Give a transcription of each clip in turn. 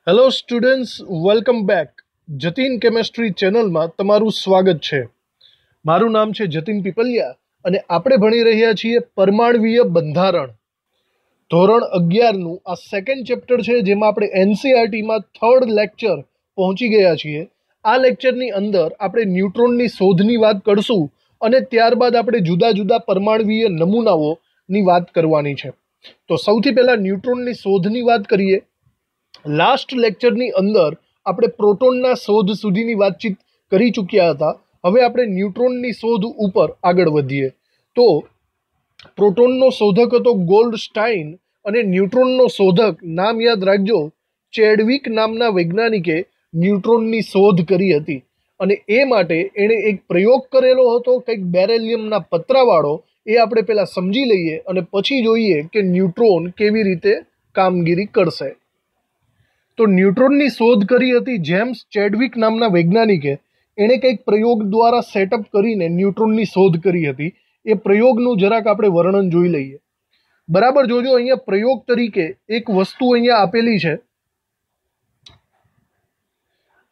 Hello students, welcome back. Jatin chemistry ચેનલમાં તમારું સ્વાગત છે. મારું નામ છે જતીન પીપલિયા અને આપણે ભણી રહ્યા છીએ પરમાણ્વીય બંધારણ. ધોરણ 11નું આ સેકન્ડ ચેપ્ટર છે, જેમાં આપણે એનસીઈઆરટીમાં થર્ડ લેક્ચર પહોંચી ગયા છીએ. આ લેક્ચરની અંદર આપણે ન્યુટ્રોનની શોધની વાત કરશું અને ત્યારબાદ આપણે જુદા જુદા પરમાણ્વીય નમૂનાઓની વાત કરવાની છે. તો સૌથી પહેલાં ન્યુટ્રોનની શોધની વાત કરીએ. લાસ્ટ લેક્ચરની અંદર આપણે પ્રોટોનના શોધ સુધીની વાતચીત કરી ચૂક્યા હતા. હવે આપણે ન્યુટ્રોનની શોધ ઉપર આગળ વધીએ. તો પ્રોટોનનો શોધક હતો ગોલ્ડસ્ટાઇન અને ન્યુટ્રોનનો શોધક, નામ યાદ રાખજો, ચેડવિક નામના વૈજ્ઞાનિકે ન્યુટ્રોનની શોધ કરી હતી. અને એ માટે એણે એક પ્રયોગ કરેલો હતો, કંઈક બેરેલિયમના પતરાવાળો. એ આપણે પહેલાં સમજી લઈએ અને પછી જોઈએ કે ન્યુટ્રોન કેવી રીતે કામગીરી કરશે. તો ન્યુટ્રોનની શોધ કરી હતી જેમ્સ ચેડવિક નામના વૈજ્ઞાનિકે. એણે કંઈક પ્રયોગ દ્વારા સેટઅપ કરીને ન્યુટ્રોનની શોધ કરી હતી. એ પ્રયોગનું જરાક આપણે વર્ણન જોઈ લઈએ. બરાબર જોજો, અહીંયા પ્રયોગ તરીકે એક વસ્તુ અહીંયા આપેલી છે.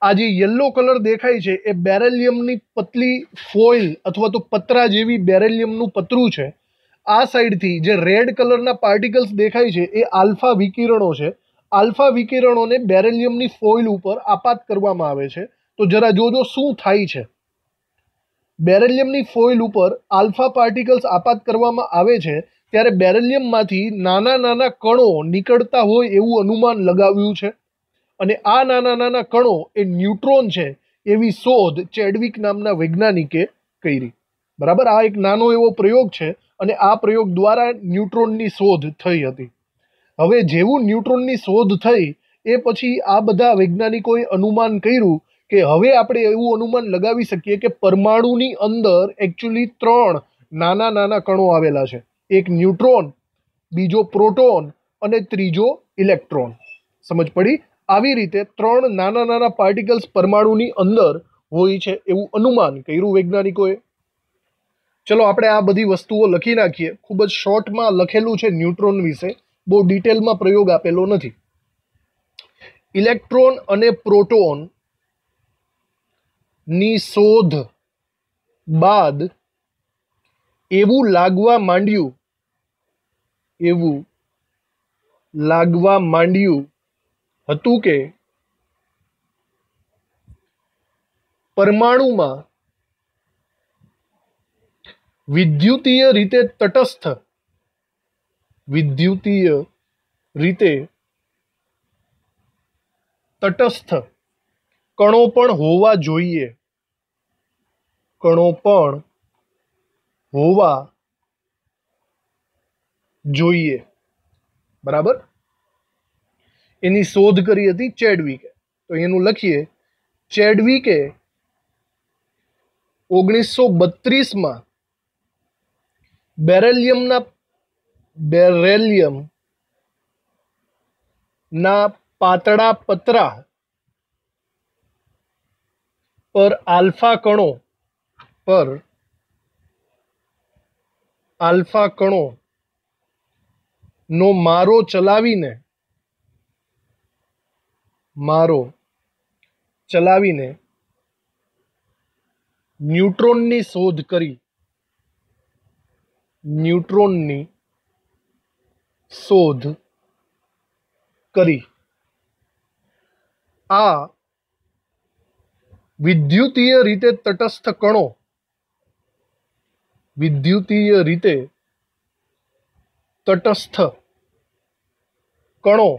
આ જે યલો કલર દેખાય છે એ બેરેલિયમની પતલી ફોઇલ અથવા તો પતરા જેવી બેરેલિયમનું પતરું છે. આ સાઈડથી જે રેડ કલરના પાર્ટિકલ્સ દેખાય છે એ આલ્ફા વિકિરણો છે. આલ્ફા વિકિરણોને બેરેલિયમની ફોઇલ ઉપર આપાત કરવામાં આવે છે. તો જરા જોજો શું થાય છે. બેરેલિયમની ફોઇલ ઉપર આલ્ફા પાર્ટિકલ્સ આપાત કરવામાં આવે છે ત્યારે બેરેલિયમમાંથી નાના નાના કણો નીકળતા હોય એવું અનુમાન લગાવ્યું છે. અને આ નાના નાના કણો એ ન્યુટ્રોન છે એવી શોધ ચેડવિક નામના વૈજ્ઞાનિકે કરી. બરાબર, આ એક નાનો એવો પ્રયોગ છે અને આ પ્રયોગ દ્વારા ન્યુટ્રોનની શોધ થઈ હતી. હવે જેવું ન્યુટ્રોનની શોધ થઈ એ પછી આ બધા વૈજ્ઞાનિકોએ અનુમાન કર્યું કે હવે આપણે એવું અનુમાન લગાવી શકીએ કે પરમાણુની અંદર એકચ્યુઅલી 3 નાના નાના કણો આવેલા છે. એક ન્યુટ્રોન, બીજો પ્રોટોન અને ત્રીજો ઇલેક્ટ્રોન. સમજ પડી? આવી રીતે 3 નાના નાના પાર્ટિકલ્સ પરમાણુની અંદર હોય છે એવું અનુમાન કર્યું વૈજ્ઞાનિકોએ. ચલો આપણે આ બધી વસ્તુઓ લખી નાખીએ. ખૂબ જ શોર્ટમાં લખેલું છે ન્યુટ્રોન વિશે, બહુ ડિટેલમાં પ્રયોગ આપેલો નથી. ઇલેક્ટ્રોન અને પ્રોટોન ની શોધ બાદ એવું લાગવા માંડ્યું હતું કે પરમાણુમાં વિદ્યુતીય રીતે તટસ્થ કણો પણ હોવા જોઈએ. બરાબર, એની શોધ કરી હતી ચેડવિકે. તો એનું લખીએ. ચેડવિકે 1932માં બેરેલિયમના પાતળા પતરા પર આલ્ફા કણો નો મારો ચલાવીને ન્યુટ્રોનની શોધ કરી. આ વિદ્યુતીય રીતે તટસ્થ કણો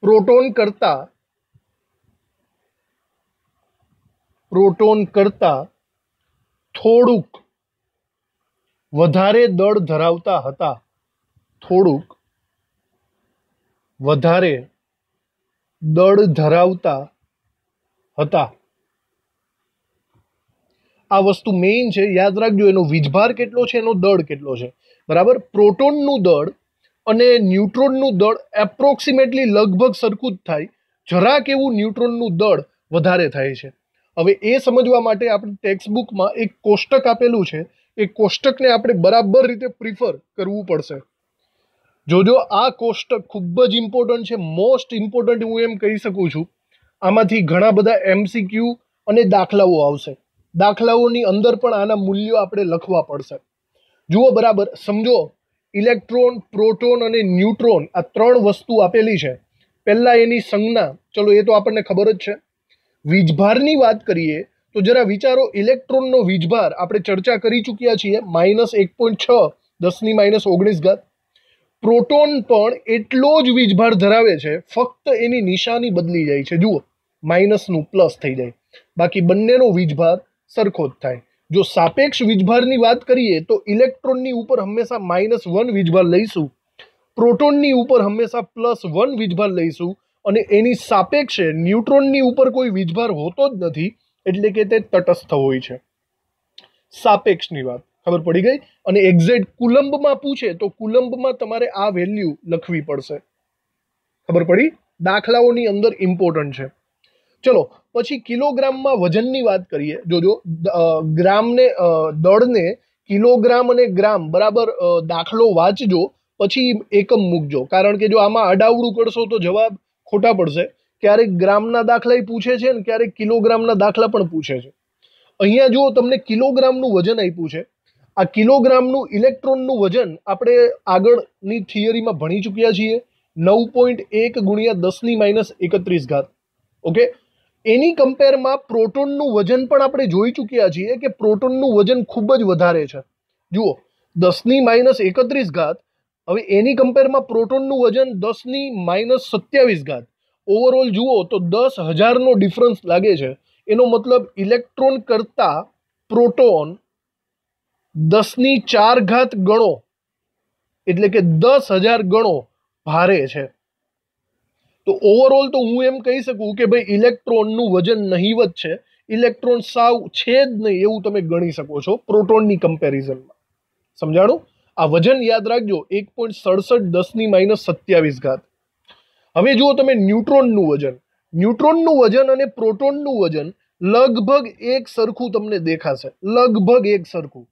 પ્રોટોન કરતા થોડુંક વધારે દળ ધરાવતા હતા. આ વસ્તુ મેઇન છે, યાદ રાખજો. એનો વીજભાર કેટલો છે, એનો દળ કેટલો છે. બરાબર, પ્રોટોનનું દળ અને ન્યુટ્રોનનું દળ એપ્રોક્સિમેટલી લગભગ સરખું જ થાય. જરાક એવું ન્યુટ્રોનનું દળ વધારે થાય છે. હવે એ સમજવા માટે આપણે ટેક્સ્ટબુકમાં એક કોષ્ટક આપેલું છે. એ કોષ્ટકને આપણે બરાબર રીતે પ્રિફર કરવું પડશે. જોજો આ કોષ્ટક ખૂબ જ ઇમ્પોર્ટન્ટ છે, મોસ્ટ ઇમ્પોર્ટન્ટ હું એમ કહી શકું છું. આમાંથી ઘણા બધા MCQ અને દાખલાઓ આવશે. દાખલાઓની અંદર પણ આના મૂલ્યો આપણે લખવા પડશે. જુઓ બરાબર સમજો, ઇલેક્ટ્રોન, પ્રોટોન અને ન્યુટ્રોન આ 3 વસ્તુ આપેલી છે. પહેલા એની સંજ્ઞા, ચલો એ તો આપણને ખબર જ છે. વીજભારની વાત કરીએ તો જરા વિચારો, ઇલેક્ટ્રોનનો વીજભાર આપણે ચર્ચા કરી ચૂક્યા છીએ, -1.6 10 - 19. પ્રોટોન પણ એટલો જ વીજભાર ધરાવે છે, ફક્ત એની નિશાની બદલી જાય છે. જુઓ, માઇનસનું પ્લસ થઈ જાય, બાકી બંનેનો વીજભાર સરખો જ થાય. જો સાપેક્ષ વીજભારની વાત કરીએ તો ઇલેક્ટ્રોનની ઉપર હંમેશા -1 વીજભાર લઈશું, પ્રોટોનની ઉપર હંમેશા +1 વીજભાર લઈશું, અને એની સાપેક્ષે ન્યુટ્રોનની ઉપર કોઈ વીજભાર હોતો જ નથી, એટલે કે તે તટસ્થ હોય છે. સાપેક્ષની વાત ખબર પડી ગઈ. અને એક્ઝેક્ટ કુલંબમાં પૂછે તો કુલંબમાં તમારે આ વેલ્યુ લખવી પડશે. ખબર પડી? દાખલાઓની અંદર ઇમ્પોર્ટન્ટ છે. ચલો પછી કિલોગ્રામમાં વજનની વાત કરીએ. જોજો, ગ્રામને દળને કિલોગ્રામ અને ગ્રામ બરાબર દાખલો વાંચજો, પછી એકમ મૂકજો, કારણ કે જો આમાં અડાવડું કરશો તો જવાબ ખોટા પડશે. ક્યારેક ગ્રામના દાખલા પૂછે છે ને ક્યારેક કિલોગ્રામના દાખલા પણ પૂછે છે. અહીંયા જુઓ, તમને કિલોગ્રામનું વજન આપ્યું છે. આ કિલોગ્રામનું ઇલેક્ટ્રોનનું વજન આપણે આગળની થિયરીમાં ભણી ચૂક્યા છીએ, 9.1 × 10 - 31. ઓકે, એની કમ્પેરમાં પ્રોટોનનું વજન પણ આપણે જોઈ ચૂક્યા છીએ કે પ્રોટોનનું વજન ખૂબ જ વધારે છે. જુઓ, 10 - 31. હવે એની કમ્પેરમાં પ્રોટોનનું વજન 10 - 27. ઓવરઓલ જુઓ તો 10,000નો ડિફરન્સ લાગે છે. એનો મતલબ ઇલેક્ટ્રોન કરતા પ્રોટોન 10⁴ ગણો, એટલે કે 10,000 ગણો ભારે છે. તો ઓવરઓલ તો હું એમ કહી શકું કે ભાઈ ઇલેક્ટ્રોનનું વજન નહીવત છે. ઇલેક્ટ્રોન સાવ છે જ નહીં એવું તમે ગણી શકો છો પ્રોટોનની કમ્પેરિઝનમાં. સમજાણું? આ વજન યાદ રાખજો, 1.67 10 - 27. હવે જુઓ તમે ન્યુટ્રોનનું વજન. ન્યુટ્રોનનું વજન અને પ્રોટોનનું વજન લગભગ એક સરખું તમને દેખાશે, લગભગ એક સરખું.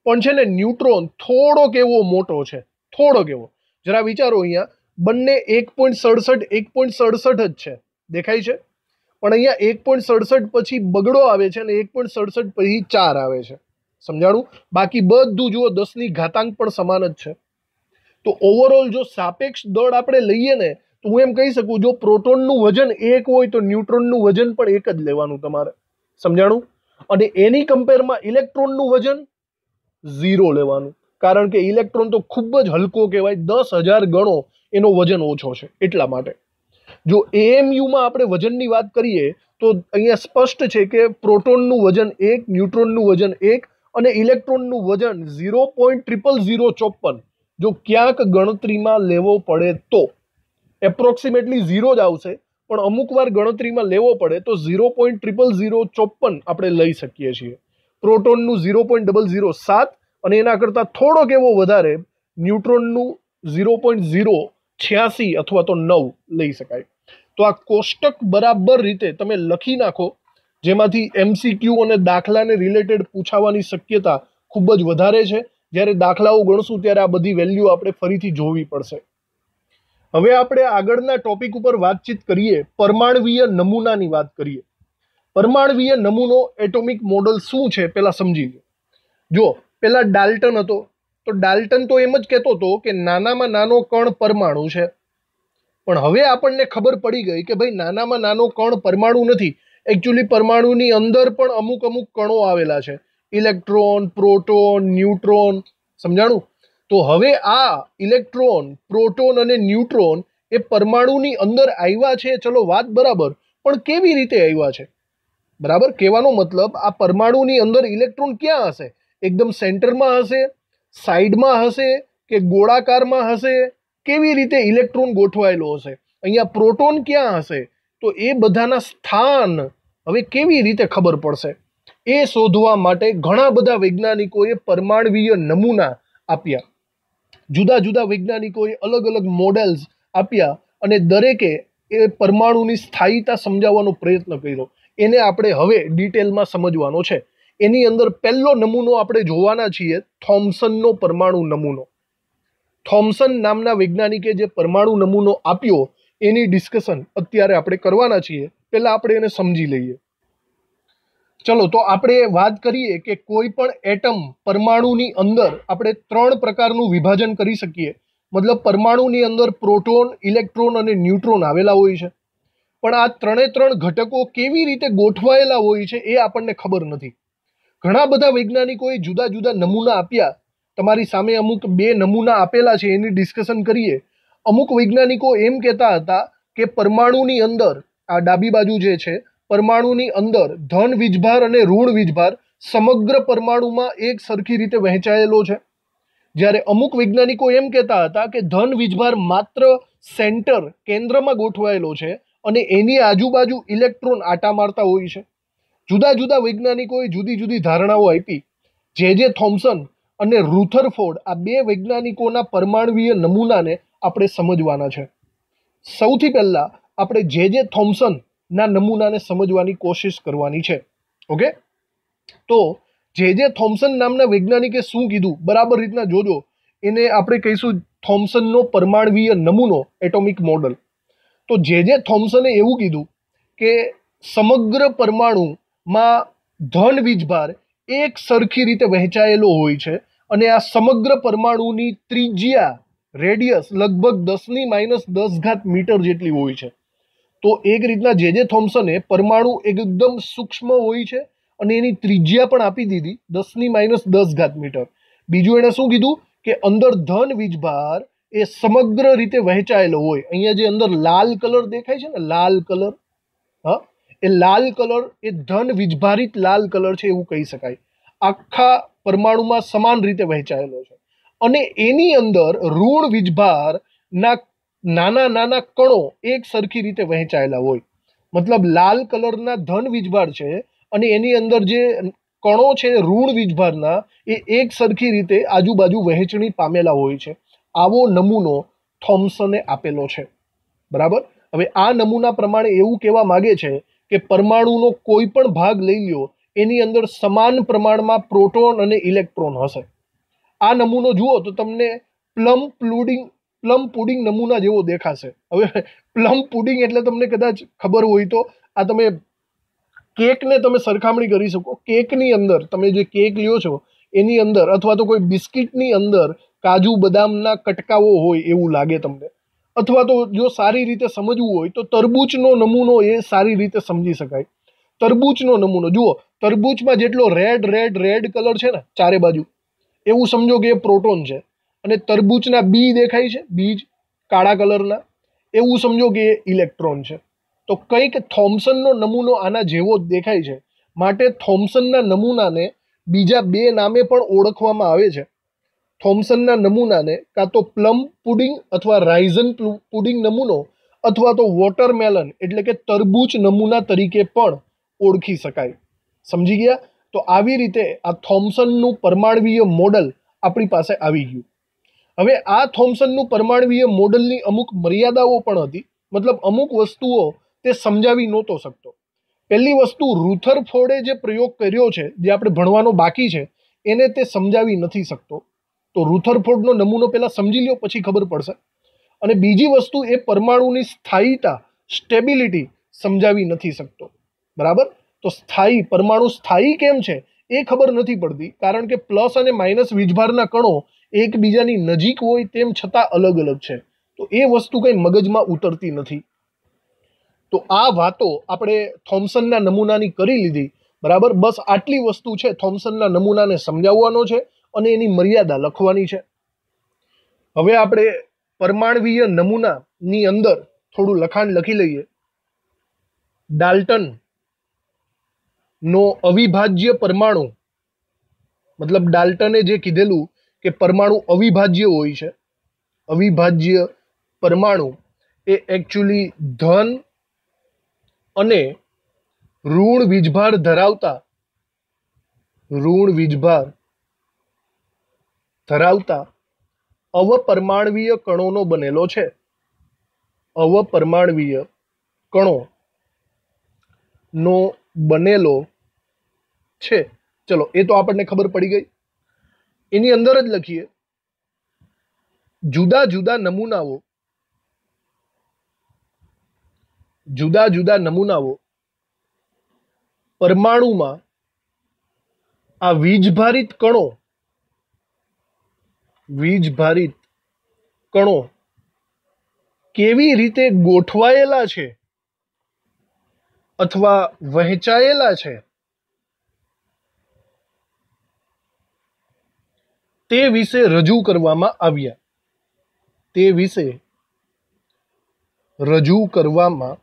પણ છે ને ન્યુટ્રોન થોડોક એવો મોટો છે, થોડોક એવો. જરા વિચારો, અહીંયા બંને 1.67 જ છે, દેખાય છે? પણ અહીંયા 1.67 પછી બગડો આવે છે અને 1.67 પછી 4 આવે છે. સમજાણું? બાકી બધું જુઓ 10ની ઘાતાંક પણ સમાન જ છે. તો ઓવરઓલ જો સાપેક્ષ દળ આપણે લઈએ ને તો હું એમ કહી શકું, જો પ્રોટોનનું વજન 1 હોય તો ન્યુટ્રોનનું વજન પણ 1 જ લેવાનું તમારે. સમજાણું? અને એની કમ્પેરમાં ઇલેક્ટ્રોનનું વજન 0 લેવાનું, કારણ કે ઇલેક્ટ્રોન તો ખૂબ જ હલકો કહેવાય, 10,000 ગણો એનો વજન ઓછો છે એટલા માટે. જો AMUમાં આપણે વજનની વાત કરીએ તો અહીંયા સ્પષ્ટ છે કે પ્રોટોનનું વજન 1, ન્યુટ્રોનનું વજન 1 અને ઇલેક્ટ્રોનનું વજન 0.0054. જો ક્યાંક ગણતરીમાં લેવો પડે તો એપ્રોક્સિમેટલી 0 જ આવશે, પણ અમુક વાર ગણતરીમાં લેવો પડે તો 0.0054 આપણે લઈ શકીએ છીએ. પ્રોટોનનું 0.007 અને એના કરતાં થોડોક એવો વધારે ન્યુટ્રોનનું 0.086 અથવા તો 9 લઈ શકાય. તો આ કોષ્ટક બરાબર રીતે તમે લખી નાખો, જેમાંથી MCQ અને દાખલાને રિલેટેડ પૂછાવાની શક્યતા ખૂબ જ વધારે છે. જ્યારે દાખલાઓ ગણશું ત્યારે આ બધી વેલ્યુ આપણે ફરીથી જોવી પડશે. હવે આપણે આગળના ટોપિક ઉપર વાતચીત કરીએ, પરમાણવીય નમૂનાની વાત કરીએ. પરમાણવીય નમૂનો એટોમિક મોડલ શું છે પહેલા સમજી લો. જો પહેલા ડાલ્ટન હતો, તો ડાલ્ટન તો એમ જ કહેતો હતો કે નાનામાં નાનો કણ પરમાણુ છે. પણ હવે આપણને ખબર પડી ગઈ કે ભાઈ નાનામાં નાનો કણ પરમાણુ નથી, એકચ્યુઅલી પરમાણુની અંદર પણ અમુક કણો આવેલા છે, ઇલેક્ટ્રોન, પ્રોટોન, ન્યુટ્રોન. સમજાણું? તો હવે આ ઇલેક્ટ્રોન, પ્રોટોન અને ન્યુટ્રોન એ પરમાણુની અંદર આવ્યા છે, ચલો વાત બરાબર, પણ કેવી રીતે આવ્યા છે? બરાબર, કહેવાનો મતલબ આ પરમાણુની અંદર ઇલેક્ટ્રોન ક્યાં હશે? એકદમ સેન્ટરમાં હશે, સાઈડમાં હશે કે ગોળાકારમાં હશે? કેવી રીતે ઇલેક્ટ્રોન ગોઠવાયેલો હશે? અહીંયા પ્રોટોન ક્યાં હશે? તો એ બધાના સ્થાન હવે કેવી રીતે ખબર પડશે? એ શોધવા માટે ઘણા બધા વૈજ્ઞાનિકોએ પરમાણવીય નમૂના આપ્યા. જુદા જુદા વૈજ્ઞાનિકોએ અલગ અલગ મોડેલ્સ આપ્યા અને દરેકે એ પરમાણુની સ્થાયીતા સમજાવવાનો પ્રયત્ન કર્યો. એને આપણે હવે ડિટેલમાં સમજવાનો છે. એની અંદર પહેલો નમૂનો આપણે જોવાના છીએ, થોમ્સનનો પરમાણુ નમૂનો. થોમ્સન નામના વૈજ્ઞાનિકે જે પરમાણુ નમૂનો આપ્યો એની ડિસ્કશન અત્યારે આપણે કરવાના છીએ. પહેલા આપણે એને સમજી લઈએ. ચલો તો આપણે વાત કરીએ કે કોઈ પણ એટમ પરમાણુની અંદર આપણે 3 પ્રકારનું વિભાજન કરી શકીએ. મતલબ પરમાણુની અંદર પ્રોટોન, ઇલેક્ટ્રોન અને ન્યુટ્રોન આવેલા હોય છે. પણ આ 3 ઘટકો કેવી રીતે ગોઠવાયેલા હોય છે એ આપણને ખબર નથી. ઘણા બધા વૈજ્ઞાનિકોએ જુદા જુદા નમૂના આપ્યા. તમારી સામે અમુક 2 નમૂના આપેલા છે, એની ડિસ્કશન કરીએ. અમુક વૈજ્ઞાનિકો એમ કહેતા હતા કે પરમાણુની અંદર આ ડાબી બાજુ જે છે, પરમાણુની અંદર ધન વીજભાર અને ઋણ વીજભાર સમગ્ર પરમાણુમાં એક સરખી રીતે વહેંચાયેલો છે. જ્યારે અમુક વૈજ્ઞાનિકો એમ કહેતા હતા કે ધન વીજભાર માત્ર સેન્ટર, કેન્દ્રમાં ગોઠવાયેલો છે અને એની આજુબાજુ ઇલેક્ટ્રોન આટા મારતા હોય છે. જુદા જુદા વૈજ્ઞાનિકોએ જુદી જુદી ધારણાઓ આપી. જે થોમ્સન અને રુથરફોર્ડ આ 2 વૈજ્ઞાનિકોના પરમાણુવીય નમૂનાને આપણે સમજવાના છે. સૌથી પહેલા આપણે જે થોમ્સનના નમૂનાને સમજવાની કોશિશ કરવાની છે. ઓકે, તો જે થોમ્સન નામના વૈજ્ઞાનિકે શું કીધું બરાબર રીતના જોજો. એને આપણે કહીશું થોમ્સનનો પરમાણુવીય નમૂનો, એટોમિક મોડલ. તો જે થોમ્સને એવું કીધું કે સમગ્ર પરમાણુમાં ધન વીજભાર એક સરખી રીતે વહેંચાયેલો હોય છે અને આ સમગ્ર પરમાણુની ત્રિજ્યા, રેડિયસ લગભગ 10⁻10 મીટર જેટલી હોય છે. તો એક રીતના જે થોમ્સને પરમાણુ એકદમ સૂક્ષ્મ હોય છે અને એની ત્રિજ્યા પણ આપી દીધી 10⁻10 મીટર. બીજું એણે શું કીધું કે અંદર ધન વીજભાર એ સમગ્ર રીતે વહેંચાયેલો હોય. અહીંયા જે અંદર લાલ કલર દેખાય છે ને, લાલ કલર, હા, એ લાલ કલર એ ધન વીજભારિત લાલ કલર છે એવું કહી શકાય. આખા પરમાણુમાં સમાન રીતે વહેંચાયેલો છે. અને એની અંદર ઋણ વીજભારના નાના નાના કણો એક સરખી રીતે વહેંચાયેલા હોય. મતલબ લાલ કલરના ધન વીજભાર છે અને એની અંદર જે કણો છે ઋણ વીજભારના એ એક સરખી રીતે આજુબાજુ વહેંચણી પામેલા હોય છે. આવો નમૂનો થોમ્સને આપેલો છે. બરાબર. હવે આ નમૂના પ્રમાણે એવું કહેવા માગે છે કે પરમાણુનો કોઈ પણ ભાગ લઈ લ્યો, એની અંદર સમાન પ્રમાણમાં પ્રોટોન અને ઇલેક્ટ્રોન હશે. આ નમૂનો જુઓ તો તમને પ્લમ પુડિંગ નમૂના જેવો દેખાશે. હવે પ્લમ પુડિંગ એટલે તમને કદાચ ખબર હોય તો આ તમે કેકને તમે સરખામણી કરી શકો. કેકની અંદર તમે જે કેક લ્યો છો એની અંદર, અથવા તો કોઈ બિસ્કિટની અંદર કાજુ બદામના કટકાઓ હોય એવું લાગે તમને. અથવા તો જો સારી રીતે સમજવું હોય તો તરબૂચનો નમૂનો એ સારી રીતે સમજી શકાય. તરબૂચનો નમૂનો જુઓ, તરબૂચમાં જેટલો રેડ કલર છે ને ચારે બાજુ, એવું સમજો કે એ પ્રોટોન છે. અને તરબૂચના બી દેખાય છે, બીજ કાળા કલરના, એવું સમજો કે એ ઇલેક્ટ્રોન છે. તો કંઈક થોમ્સનનો નમૂનો આના જેવો જ દેખાય છે. માટે થોમ્સનના નમૂનાને બીજા 2 નામે પણ ઓળખવામાં આવે છે. થોમ્સનના નમૂનાને કાં તો પ્લમ પુડિંગ અથવા રાઇઝન પુડિંગ નમૂનો, અથવા તો વોટરમેલન એટલે કે તરબૂચ નમૂના તરીકે પણ ઓળખી શકાય. સમજી ગયા? તો આવી રીતે આ થોમ્સનનું પરમાણુવીય મોડલ આપણી પાસે આવી ગયું. હવે આ થોમ્સનનું પરમાણુવીય મોડલની અમુક મર્યાદાઓ પણ હતી. મતલબ અમુક વસ્તુઓ તે સમજાવી નહોતો શકતો. પહેલી વસ્તુ, રુથરફોર્ડે જે પ્રયોગ કર્યો છે, જે આપણે ભણવાનો બાકી છે, એને તે સમજાવી નથી શકતો. તો રુથરફોર્ડનો નમૂનો પહેલાં સમજી લ્યો, પછી ખબર પડશે. અને બીજી વસ્તુ, એ પરમાણુની સ્થાયીતા, સ્ટેબિલિટી સમજાવી નથી શકતો. બરાબર. તો પરમાણુ સ્થાયી કેમ છે એ ખબર નથી પડતી, કારણ કે પ્લસ અને માઇનસ વીજભારના કણો એકબીજાની નજીક હોય તેમ છતાં અલગ અલગ છે. તો એ વસ્તુ કંઈ મગજમાં ઉતરતી નથી. તો આ વાતો આપણે થોમ્સનના નમૂનાની કરી લીધી. બરાબર. બસ આટલી વસ્તુ છે, થોમ્સનના નમૂનાને સમજાવવાનો છે અને એની મર્યાદા લખવાની છે. હવે આપણે પરમાણુવીય નમૂનાની અંદર થોડું લખાણ લખી લઈએ. ડાલ્ટન નો અવિભાજ્ય પરમાણુ, મતલબ ડાલ્ટને જે કીધેલું કે પરમાણુ અવિભાજ્ય હોય છે, અવિભાજ્ય પરમાણુ એ એકચ્યુઅલી ધન અને ઋણ વીજભાર ધરાવતા અવપરમાણવીય કણોનો બનેલો છે. અવપરમાણવીય કણો નો બનેલો છે. ચલો, એ તો આપણને ખબર પડી ગઈ. એની અંદર જ લખીએ જુદા જુદા નમૂનાઓ પરમાણુમાં આ વીજભારિત કણો કેવી રીતે ગોઠવાયેલા છે અથવા વહેંચાયેલા છે તે વિશે રજૂ કરવામાં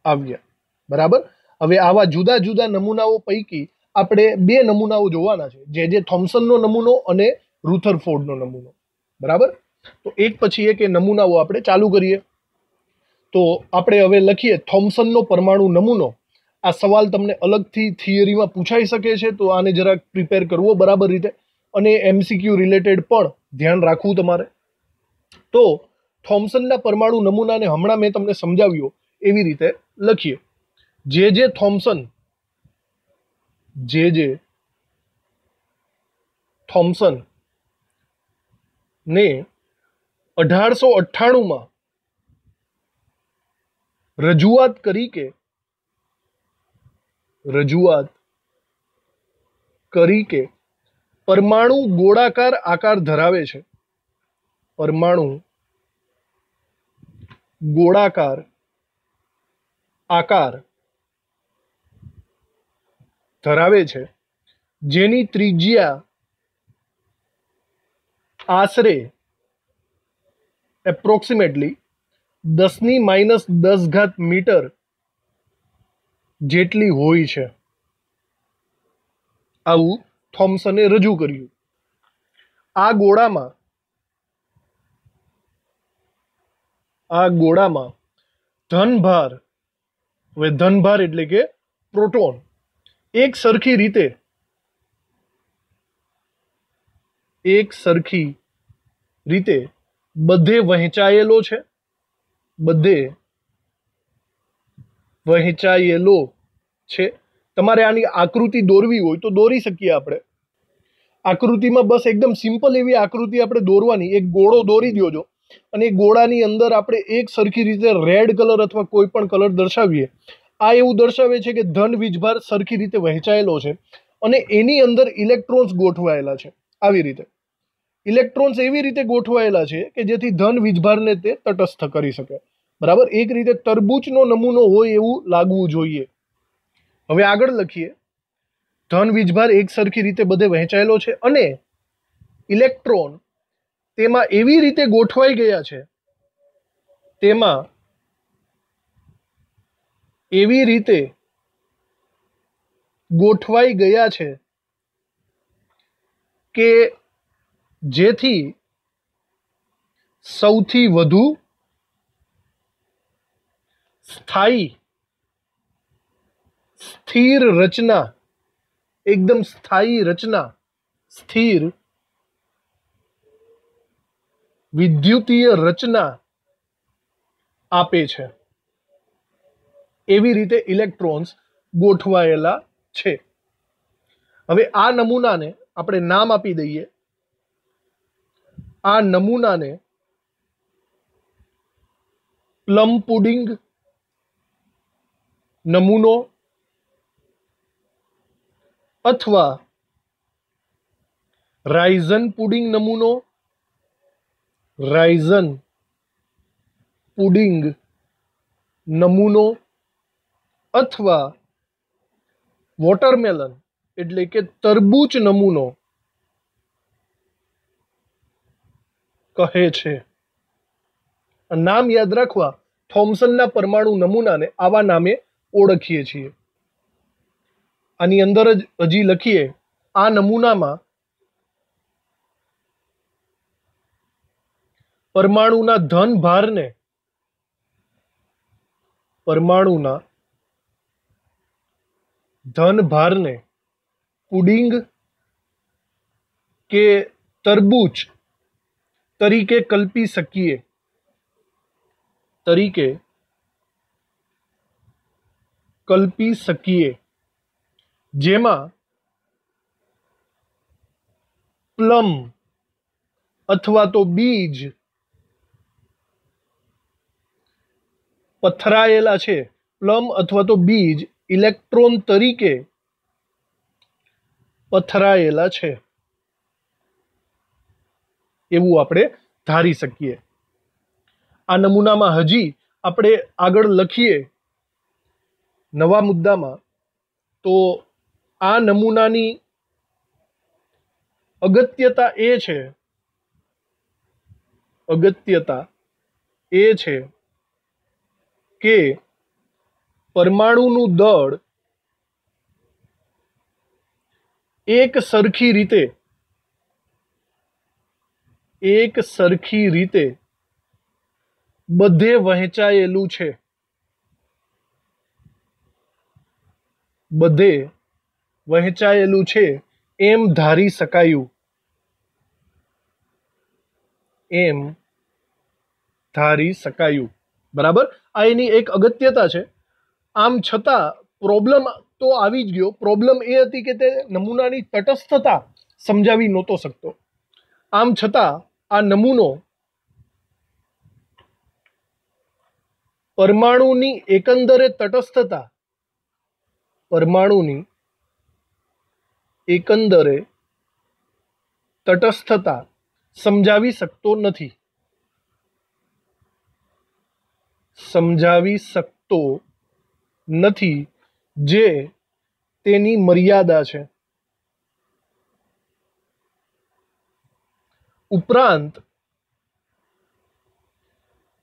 આવ્યા. બરાબર. હવે આવા જુદા જુદા નમૂનાઓ પૈકી આપણે બે નમૂનાઓ જોવાના છે, જે થોમ્સનનો નમૂનો અને રુથરફોર્ડનો નમૂનો. બરાબર. તો એક પછી એક એ નમૂનાઓ આપણે ચાલુ કરીએ. તો આપણે હવે લખીએ થોમ્સનનો પરમાણુ નમૂનો. આ સવાલ તમને અલગથી થિયરીમાં પૂછાઈ શકે છે, તો આને જરાક પ્રિપેર કરવો બરાબર રીતે, અને એમસીક્યુ રિલેટેડ પણ ધ્યાન રાખવું તમારે. તો થોમ્સનના પરમાણુ નમૂનાને હમણાં મેં તમને સમજાવ્યો એવી રીતે લખીએ. જે થોમ્સન ને 1898માં રજૂઆત કરી કે પરમાણુ ગોળાકાર આકાર ધરાવે છે. પરમાણુ ગોળાકાર આકાર ધરાવે છે, જેની ત્રિજ્યા આશરે એપ્રોક્સિમેટલી 10⁻10 મીટર જેટલી હોય છે. આવું થોમ્સને રજૂ કર્યું. આ ગોળામાં ધનભાર, હવે ધનભાર એટલે કે પ્રોટોન, એક સરખી રીતે બધે વહેંચાયેલો છે. તમારે આની આકૃતિ દોરવી હોય તો દોરી શકીએ આપણે. આકૃતિમાં બસ એકદમ સિમ્પલ એવી આકૃતિ આપણે દોરવાની. એક ગોળો દોરી દો છો અને એ ગોળાની અંદર આપણે એક સરખી રીતે રેડ કલર અથવા કોઈ પણ કલર દર્શાવીએ. આ એવું દર્શાવે છે કે ધન વીજભાર સરખી રીતે વહેંચાયેલો છે અને એની અંદર ઇલેક્ટ્રોન્સ ગોઠવાયેલા છે. આવી રીતે ઇલેક્ટ્રોન્સ એવી રીતે ગોઠવાયેલા છે કે જેથી ધન વીજભારને તે તટસ્થ કરી શકે. બરાબર. એક રીતે તરબૂચનો નમૂનો હોય એવું લાગવું જોઈએ. હવે આગળ લખીએ. ધન વીજભાર એક સરખી રીતે બધે વહેંચાયેલો છે અને ઇલેક્ટ્રોન તેમાં એવી રીતે ગોઠવાઈ ગયા છે કે જેથી સૌથી વધુ સ્થિર રચના, એકદમ સ્થાયી રચના, સ્થિર વિદ્યુતીય રચના આપે છે. એવી રીતે ઇલેક્ટ્રોન્સ ગોઠવાયેલા છે. હવે આ નમૂનાને આપણે નામ આપી દઈએ. આ નમૂનાને પ્લમ પુડિંગ નમૂનો અથવા રાઇઝન પુડિંગ નમૂનો અથવા વોટરમેલન એટલે કે તરબૂચ નમૂનો કહે છે. નામ યાદ રાખવા. થોમ્સનના પરમાણુ નમૂનાને આવા નામે ઓળખીએ છીએ. આની અંદર જ હજી લખીએ. આ નમૂનામાં પરમાણુના ધનભારને પુડિંગ કે તરબૂચ તરીકે કલ્પી શકીએ, જેમાં પ્લમ અથવા તો બીજ પથરાયેલા છે, પ્લમ અથવા તો બીજ ઇલેક્ટ્રોન તરીકે પથરાયેલા છે એવું આપણે ધારી શકીએ. આ નમૂનામાં હજી આપણે આગળ લખીએ નવા મુદ્દામાં તો આ નમૂનાની અગત્યતા એ છે કે પરમાણુનું દળ એક સરખી રીતે બધે વહેંચાયેલું છે એમ ધારી શકાયું. બરાબર, આ એની એક અગત્યતા છે. આમ છતાં પ્રોબ્લેમ તો આવી જ ગયો. પ્રોબ્લેમ એ હતી કે તે નમૂનાની તટસ્થતા સમજાવી નહોતો શકતો. આમ છતાં આ નમૂનો પરમાણુની એકંદરે તટસ્થતા સમજાવી શકતો નથી જે તેની મર્યાદા છે. ઉપરાંત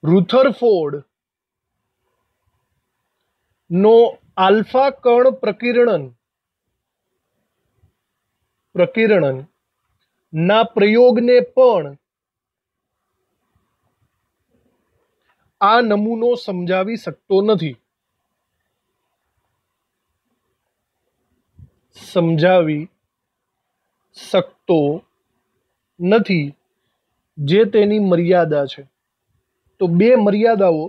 રુથરફોર્ડ નો આલ્ફા કણ પ્રકીર્ણન ના પ્રયોગને પણ આ નમૂનો સમજાવી શકતો નથી જે તેની મર્યાદા છે. તો બે મર્યાદાઓ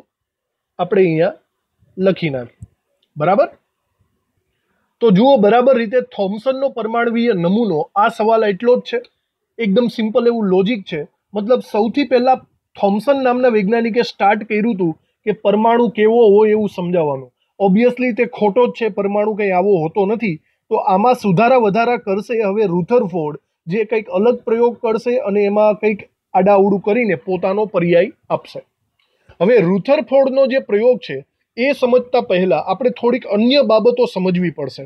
આપણે અહીંયા લખી નાખી. બરાબર, તો જુઓ બરાબર રીતે થોમ્સનનો પરમાણવીય નમૂનો, આ સવાલ એટલો જ છે. એકદમ સિમ્પલ એવું લોજિક છે. મતલબ સૌથી પહેલા થોમ્સન નામના વૈજ્ઞાનિકે સ્ટાર્ટ કર્યું હતું કે પરમાણુ કેવો હોય એવું સમજાવવાનું. ઓબ્વિયસલી તે ખોટો જ છે, પરમાણુ કંઈ આવો હોતો નથી. તો આમાં સુધારા વધારા કરશે હવે રુથરફોર્ડ, જે કંઈક અલગ પ્રયોગ કરશે અને એમાં કંઈક આડાઅવડું કરીને પોતાનો પર્યાય આપશે. હવે રુથરફોર્ડનો જે પ્રયોગ છે એ સમજતા પહેલા આપણે થોડીક અન્ય બાબતો સમજવી પડશે.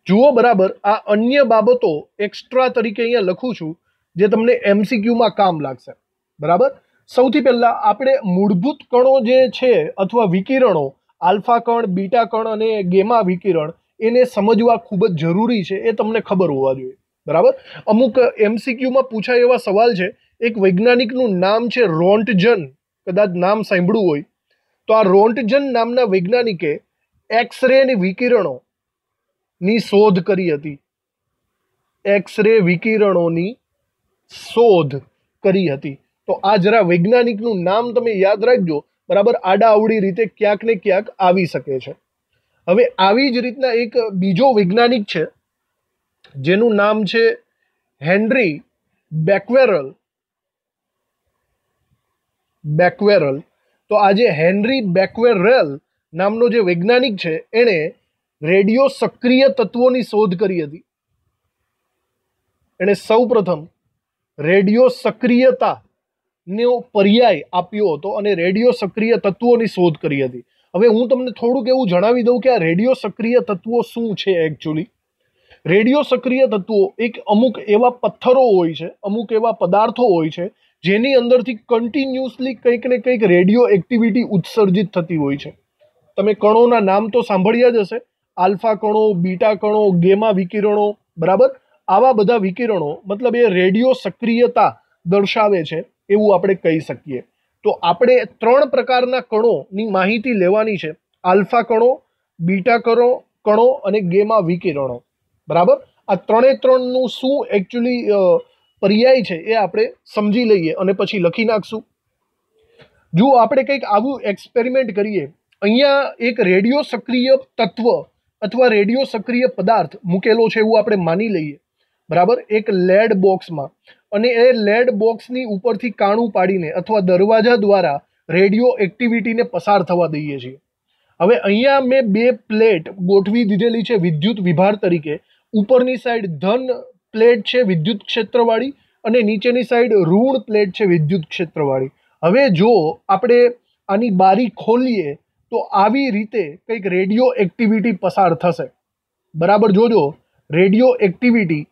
જુઓ બરાબર, આ અન્ય બાબતો એક્સ્ટ્રા તરીકે અહીંયા લખું છું, જે તમને MCQમાં કામ લાગશે. બરાબર, સૌથી પહેલા આપણે મૂળભૂત કણો જે છે અથવા વિકિરણો, આલ્ફા કણ, બીટા કણ અને ગેમા વિકિરણ, એને સમજવા ખૂબ જ જરૂરી છે. એ તમને ખબર હોવા જોઈએ. બરાબર, અમુક MCQમાં પૂછાય એવા સવાલ છે. એક વૈજ્ઞાનિકનું નામ છે રોન્ટજન, કદાચ નામ સાંભળ્યું હોય તો. આ રોન્ટજન નામના વૈજ્ઞાનિકે એક્સરે વિકિરણોની શોધ કરી હતી. તો આ જરા વૈજ્ઞાનિકનું નામ તમે યાદ રાખજો. બરાબર, આડાઅવળી રીતે ક્યાંક ને ક્યાંક આવી શકે છે. હવે આવી જ રીતના એક બીજો વૈજ્ઞાનિક છે જેનું નામ છે હેનરી બેક્વેરલ. તો આ જે હેનરી બેક્વેરેલ નામનો જે વૈજ્ઞાનિક છે એણે રેડિયો સક્રિય તત્વોની શોધ કરી હતી. એણે સૌપ્રથમ રેડિયો સક્રિયતાનો પર્યાય આપ્યો હતો અને રેડિયો સક્રિય તત્વોની શોધ કરી હતી. હવે હું તમને થોડુંક એવું જણાવી દઉં કે આ રેડિયો સક્રિય તત્વો શું છે. એકચ્યુઅલી રેડિયો સક્રિય તત્વો અમુક એવા પથ્થરો હોય છે, અમુક એવા પદાર્થો હોય છે જેની અંદરથી કન્ટિન્યુઅસલી કંઈક ને કંઈક રેડિયો એક્ટિવિટી ઉત્સર્જિત થતી હોય છે. તમે કણોના નામ તો સાંભળ્યા જ હશે, આલ્ફા કણો, બીટા કણો, ગેમા વિકિરણો. બરાબર, આવા બધા વિકિરણો મતલબ એ રેડિયો સક્રિયતા દર્શાવે છે એવું આપણે કહી શકીએ. તો આપણે 3 પ્રકારના કણોની માહિતી લેવાની છે: આલ્ફા કણો, બીટા કણો અને ગેમા વિકિરણો. બરાબર, આ 3નું શું એકચ્યુઅલી પર્યાય છે એ આપણે સમજી લઈએ અને પછી લખી નાખશું. જો આપણે કંઈક આવું એક્સપેરિમેન્ટ કરીએ, અહીંયા એક રેડિયો સક્રિય તત્વ અથવા રેડિયો સક્રિય પદાર્થ મૂકેલો છે એવું આપણે માની લઈએ. બરાબર, એક લેડ બોક્સમાં, અને એ લેડ બોક્સની ઉપરથી કાણું પાડીને અથવા દરવાજા દ્વારા રેડિયો એક્ટિવિટીને પસાર થવા દઈએ છીએ. હવે અહીંયા મેં બે પ્લેટ ગોઠવી દીધેલી છે વિદ્યુત વિભાર તરીકે. ઉપરની સાઈડ ધન પ્લેટ છે વિદ્યુત ક્ષેત્રવાળી અને નીચેની સાઈડ ઋણ પ્લેટ છે વિદ્યુત ક્ષેત્રવાળી. હવે જો આપણે આની બારી ખોલીએ તો આવી રીતે કંઈક રેડિયો એક્ટિવિટી પસાર થશે. બરાબર જોજો, રેડિયો એક્ટિવિટી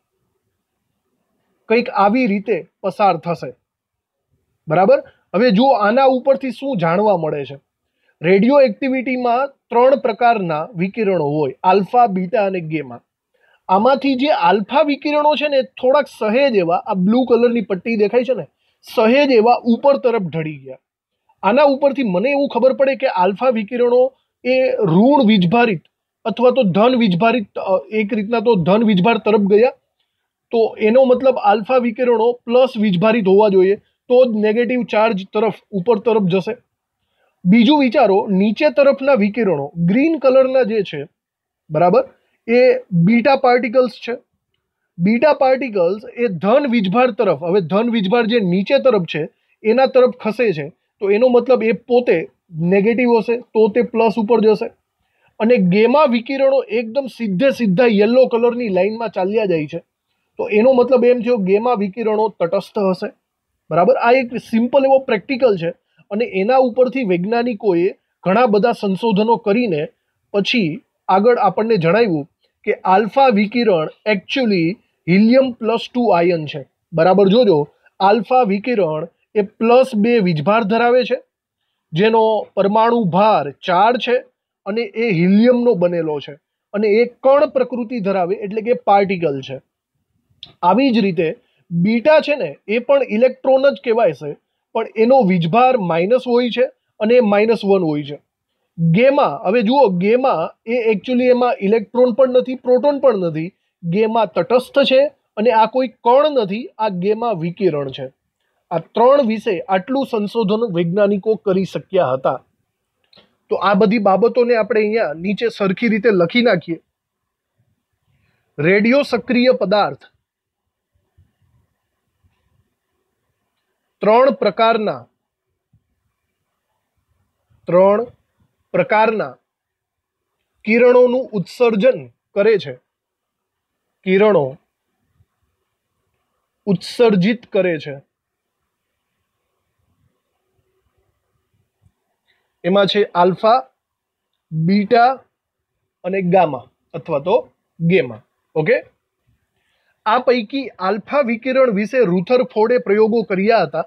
કંઈક આવી રીતે પસાર થશે. બરાબર. હવે જો આના ઉપરથી શું જાણવા મળે છે, રેડિયો એક્ટિવિટીમાં 3 પ્રકારના વિકિરણો હોય, આલ્ફા, બીટા અને ગેમા. આમાંથી જે આલ્ફા વિકિરણો છે ને થોડાક સહેજ એવા, આ બ્લુ કલરની પટ્ટી દેખાય છે ને, સહેજ એવા ઉપર તરફ ઢળી ગયા. આના ઉપરથી મને એવું ખબર પડે કે આલ્ફા વિકિરણો એ ઋણ વીજભારિત અથવા તો ધન વીજભારિત, એક રીતના તો ધન વીજભાર તરફ ગયા. તો એનો મતલબ આલ્ફા વિકિરણો પ્લસ વીજભારિત હોવા જોઈએ, તો જ નેગેટિવ ચાર્જ તરફ ઉપર તરફ જશે. બીજું વિચારો, નીચે તરફના વિકિરણો ગ્રીન કલરના જે છે, બરાબર, એ બીટા પાર્ટિકલ્સ છે. બીટા પાર્ટિકલ્સ એ ધન વીજભાર તરફ, હવે ધન વીજભાર જે નીચે તરફ છે એના તરફ ખસે છે, તો એનો મતલબ એ પોતે નેગેટિવ હશે, તો તે પ્લસ ઉપર જશે. અને ગેમા વિકિરણો એકદમ સીધા યલો કલરની લાઇનમાં ચાલ્યા જાય છે, તો એનો મતલબ એમ થયો ગેમા વિકિરણો તટસ્થ હશે. બરાબર. આ એક સિમ્પલ એવો પ્રેક્ટિકલ છે અને એના ઉપરથી વૈજ્ઞાનિકોએ ઘણા બધા સંશોધનો કરીને પછી આગળ આપણને જણાવ્યું કે આલ્ફા વિકિરણ એકચ્યુઅલી હિલિયમ+2 આયન છે. બરાબર જોજો, આલ્ફા વિકિરણ એ +2 વીજભાર ધરાવે છે, જેનો પરમાણુ ભાર 4 છે અને એ હિલિયમનો બનેલો છે અને એ કણ પ્રકૃતિ ધરાવે, એટલે કે પાર્ટિકલ છે. આવી જ રીતે બીટા છે ને એ પણ ઇલેક્ટ્રોન જ કહેવાય છે, પણ એનો વીજભાર માઇનસ હોય છે અને -1 હોય છે. ગેમા, હવે જુઓ, ગેમા એ એકચ્યુઅલી એમાં ઇલેક્ટ્રોન પણ નથી, પ્રોટોન પણ નથી. ગેમા તટસ્થ છે અને આ કોઈ કણ નથી, આ ગેમા વિકિરણ છે. આ 3 વિશે આટલું સંશોધન વૈજ્ઞાનિકો કરી શક્યા હતા. તો આ બધી બાબતોને આપણે અહીંયા નીચે સરખી રીતે લખી નાખીએ. રેડિયો સક્રિય પદાર્થ 3 પ્રકારના કિરણોનું ઉત્સર્જન કરે છે. કિરણો ઉત્સર્જિત કરે છે. એમાં છે આલ્ફા, બીટા અને ગામા અથવા તો ગેમા. ઓકે. આ પૈકી આલ્ફા વિકિરણ વિશે રુથરફોર્ડે પ્રયોગો કર્યા હતા.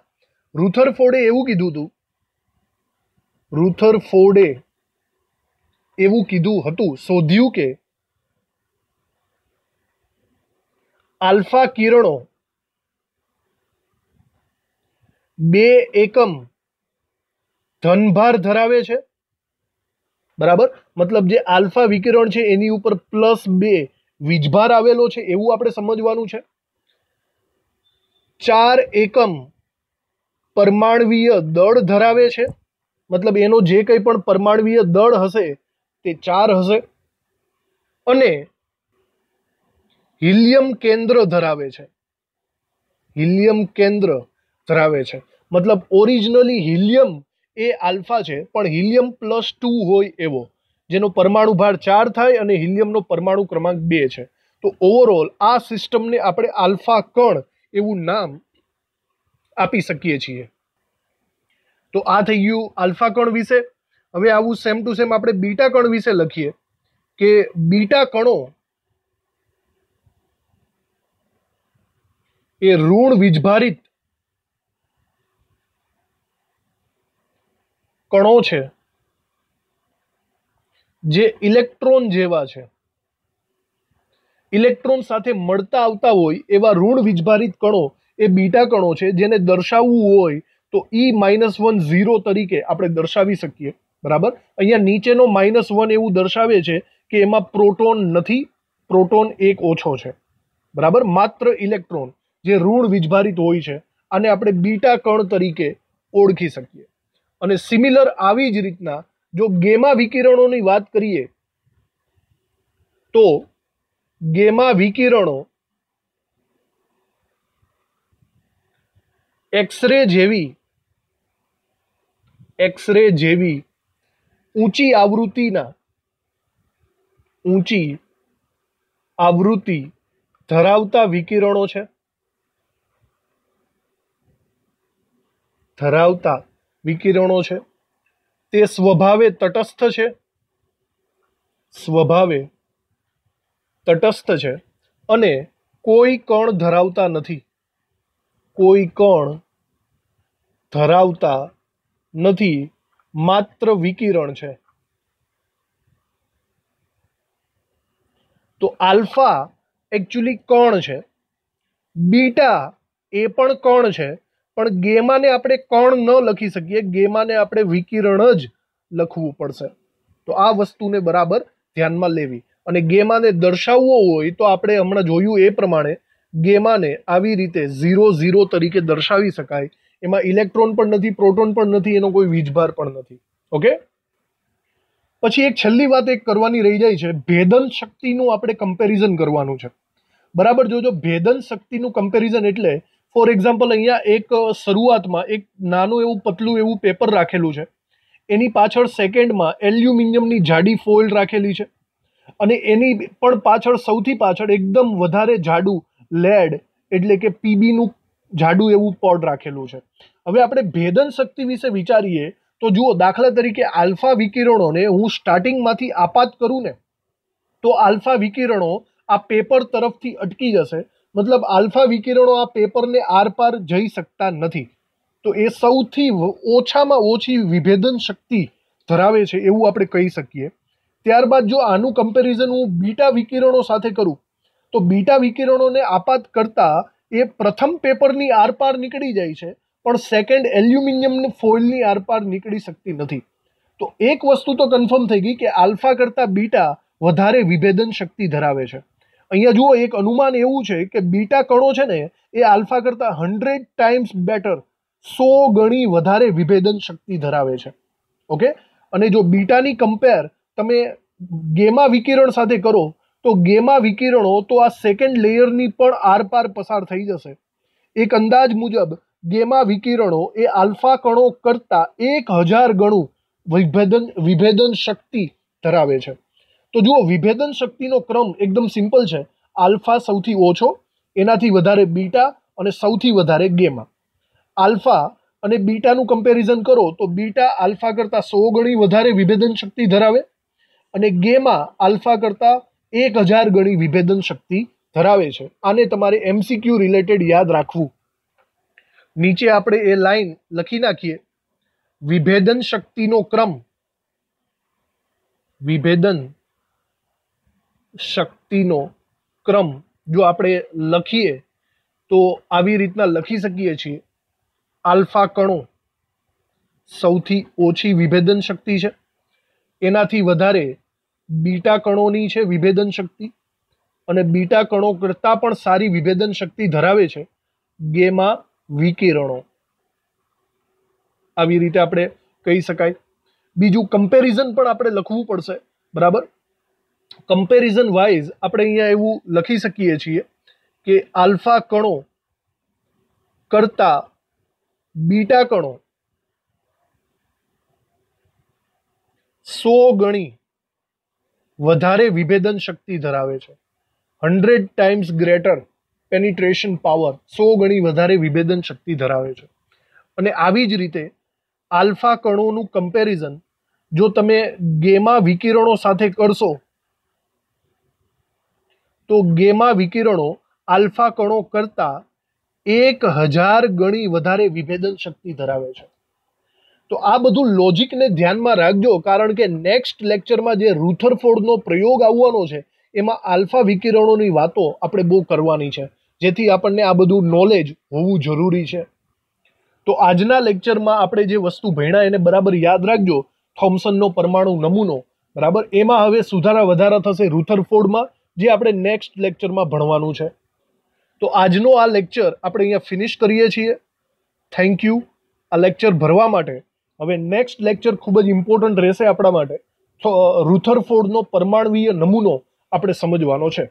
રુથરફોર્ડે એવું કીધું હતું, શોધ્યું કે આલ્ફા કિરણો 2 એકમ ધનભાર ધરાવે છે. બરાબર. મતલબ જે આલ્ફા વિકિરણ છે એની ઉપર +2 વીજભાર આવેલો છે એવું આપણે સમજવાનું છે. 4 એકમ પરમાણવીય દળ ધરાવે છે. મતલબ એનો જે કંઈ પણ પરમાણવીય દળ હશે તે 4 હશે. અને હિલિયમ કેન્દ્ર ધરાવે છે. મતલબ ઓરિજિનલી હિલિયમ એ આલ્ફા છે, પણ હિલિયમ+2 હોય એવો, જેનો પરમાણુ ભાર 4 થાય અને હિલિયમનો પરમાણુ ક્રમાંક 2 છે. તો ઓવરઓલ આ સિસ્ટમને આપણે આલ્ફા કણ એવું નામ આપી શકીએ છીએ. તો આ થઈ ગયું આલ્ફા કણ વિશે. હવે આવું સેમ ટુ સેમ આપણે બીટા કણ વિશે લખીએ કે બીટા કણો એ ઋણ વીજભારિત કણો છે જે ઇલેક્ટ્રોન જેવા છે. ઇલેક્ટ્રોન સાથે મળતા આવતા હોય એવા ઋણ વીજભારિત કણો એ બીટા કણો છે, જેને દર્શાવવું હોય તો E-10 તરીકે આપણે દર્શાવી શકીએ. બરાબર. અહીંયા નીચેનો -1 એવું દર્શાવે છે કે એમાં પ્રોટોન નથી, પ્રોટોન એક ઓછો છે. બરાબર. માત્ર ઇલેક્ટ્રોન જે ઋણ વીજભારિત હોય છે આને આપણે બીટા કણ તરીકે ઓળખી શકીએ. અને સિમિલર આવી જ રીતના જો ગેમા વિકિરણોની વાત કરીએ તો ગેમા વિકિરણો એક્સરે જેવી એક્સરે જેવી ઊંચી આવૃત્તિ ધરાવતા વિકિરણો છે, તે સ્વભાવે તટસ્થ છે અને કોઈ કણ ધરાવતા નથી, માત્ર વિકિરણ છે. તો આલ્ફા એકચ્યુઅલી કણ છે, બીટા એ પણ કણ છે, પણ ગેમાને આપણે કણ ન લખી શકીએ, ગેમાને આપણે વિકિરણ જ લખવું પડશે. તો આ વસ્તુને બરાબર ધ્યાનમાં લેવી. અને ગેમાને દર્શાવવો હોય તો આપણે હમણાં જોયું એ પ્રમાણે ગેમાને આવી રીતે 0 તરીકે દર્શાવી શકાય. એમાં ઇલેક્ટ્રોન પણ નથી, પ્રોટોન પણ નથી, એનો કોઈ વીજભાર પણ નથી. ઓકે. પછી એક છેલ્લી વાત એક કરવાની રહી જાય છે, ભેદન શક્તિનું આપણે કમ્પેરિઝન કરવાનું છે. બરાબર જોજો, ભેદન શક્તિનું કમ્પેરિઝન એટલે ફોર એક્ઝામ્પલ અહીંયા એક શરૂઆતમાં એક નાનું એવું પતલું એવું પેપર રાખેલું છે, એની પાછળ સેકન્ડમાં એલ્યુમિનિયમની જાડી ફોઇલ રાખેલી છે, અને એની પણ પાછળ સૌથી પાછળ એકદમ વધારે જાડું લેડ એટલે કે પીબીનું જાડું એવું પોડ રાખેલું છે. હવે આપણે ભેદન શક્તિ વિશે વિચારીએ તો જુઓ, દાખલા તરીકે આલ્ફા વિકિરણોને હું સ્ટાર્ટિંગમાંથી આપાત કરું ને તો આલ્ફા વિકિરણો આ પેપર તરફથી અટકી જશે, મતલબ આલ્ફા વિકિરણો આ પેપરને આરપાર જઈ શકતા નથી. તો એ સૌથી ઓછામાં ઓછી વિભેદન શક્તિ ધરાવે છે એવું આપણે કહી શકીએ. ત્યારબાદ જો આનું કમ્પેરિઝન હું બીટા વિકિરણો સાથે કરું તો બીટા વિકિરણોને આપાત કરતા એ પ્રથમ પેપરની આરપાર નીકળી જાય છે, પણ સેકન્ડ એલ્યુમિનિયમ ફોઇલની આરપાર નીકળી શકતી નથી. તો એક વસ્તુ તો કન્ફર્મ થઈ ગઈ કે આલ્ફા કરતાં બીટા વધારે વિભેદન શક્તિ ધરાવે છે. અહીંયા જુઓ, એક અનુમાન એવું છે કે બીટા કણો છે ને એ આલ્ફા કરતાં 100 ટાઈમ્સ બેટર, 100 ગણી વધારે વિભેદન શક્તિ ધરાવે છે. ઓકે. અને જો બીટાની કમ્પેર તમે ગેમા વિકિરણ સાથે કરો તો ગેમા વિકિરણો તો આ સેકન્ડ લેયરની પણ આરપાર પસાર થઈ જશે. એક અંદાજ મુજબ ગેમા વિકિરણો એ આલ્ફા કણો કરતાં 1000 ગણું વિભેદન શક્તિ ધરાવે છે. તો જુઓ, વિભેદન શક્તિનો ક્રમ એકદમ સિમ્પલ છે. આલ્ફા સૌથી ઓછો, એનાથી વધારે બીટા અને સૌથી વધારે ગેમા. આલ્ફા અને બીટાનું કમ્પેરિઝન કરો તો બીટા આલ્ફા કરતાં 100 ગણી વધારે વિભેદન શક્તિ ધરાવે અને ગેમા આલ્ફા કરતાં 1000 ગણી વિભેદન શક્તિ ધરાવે છે. આને તમારે MCQ રિલેટેડ યાદ રાખવું. નીચે આપણે એ લાઈન લખી નાખીએ, વિભેદન શક્તિનો ક્રમ જો આપણે લખીએ તો આવી રીતના લખી શકીએ છીએ. આલ્ફા કણો સૌથી ઓછી વિભેદન શક્તિ છે, એનાથી વધારે બીટા કણોની છે વિભેદન શક્તિ, અને બીટા કણો કરતાં પણ સારી વિભેદન શક્તિ ધરાવે છે ગેમા વિકિરણો. આવી રીતે આપણે કહી શકાય. બીજું કમ્પેરિઝન પણ આપણે લખવું પડશે. બરાબર, કમ્પેરિઝન વાઇઝ આપણે અહીંયા એવું લખી શકીએ છીએ કે આલ્ફા કણો કરતાં બીટા કણો 100 ગણી વધારે વિભેદન શક્તિ ધરાવે છે. 100 ટાઈમ્સ ગ્રેટર પેનિટ્રેશન પાવર, 100 ગણી વધારે વિભેદન શક્તિ ધરાવે છે. અને આવી જ રીતે આલ્ફા કણોનું કમ્પેરિઝન જો તમે ગેમા વિકિરણો સાથે કરશો તો ગેમા વિકિરણો આલ્ફા કણો કરતાં 1000 ગણી વધારે વિભેદન શક્તિ ધરાવે છે. તો આ બધું લોજિકને ધ્યાનમાં રાખજો, કારણ કે નેક્સ્ટ લેક્ચરમાં જે રુથરફોર્ડનો પ્રયોગ આવવાનો છે એમાં આલ્ફા વિકિરણોની વાતો આપણે બહુ કરવાની છે, જેથી આપણને આ બધું નોલેજ હોવું જરૂરી છે. તો આજના લેક્ચરમાં આપણે જે વસ્તુ ભણ્યા એને બરાબર યાદ રાખજો. થોમ્સનનો પરમાણુ નમૂનો, બરાબર, એમાં હવે સુધારા વધારા થશે રુથરફોર્ડમાં, જે આપણે નેક્સ્ટ લેક્ચરમાં ભણવાનું છે. તો આજનો આ લેક્ચર આપણે અહીંયા ફિનિશ કરીએ છીએ. થેન્ક યુ આ લેક્ચર ભરવા માટે. હવે નેક્સ્ટ લેક્ચર ખૂબ જ ઇમ્પોર્ટન્ટ રહેશે આપણા માટે. તો રુથરફોર્ડનો પરમાણ્વીય નમૂનો આપણે સમજવાનો છે.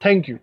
Thank you.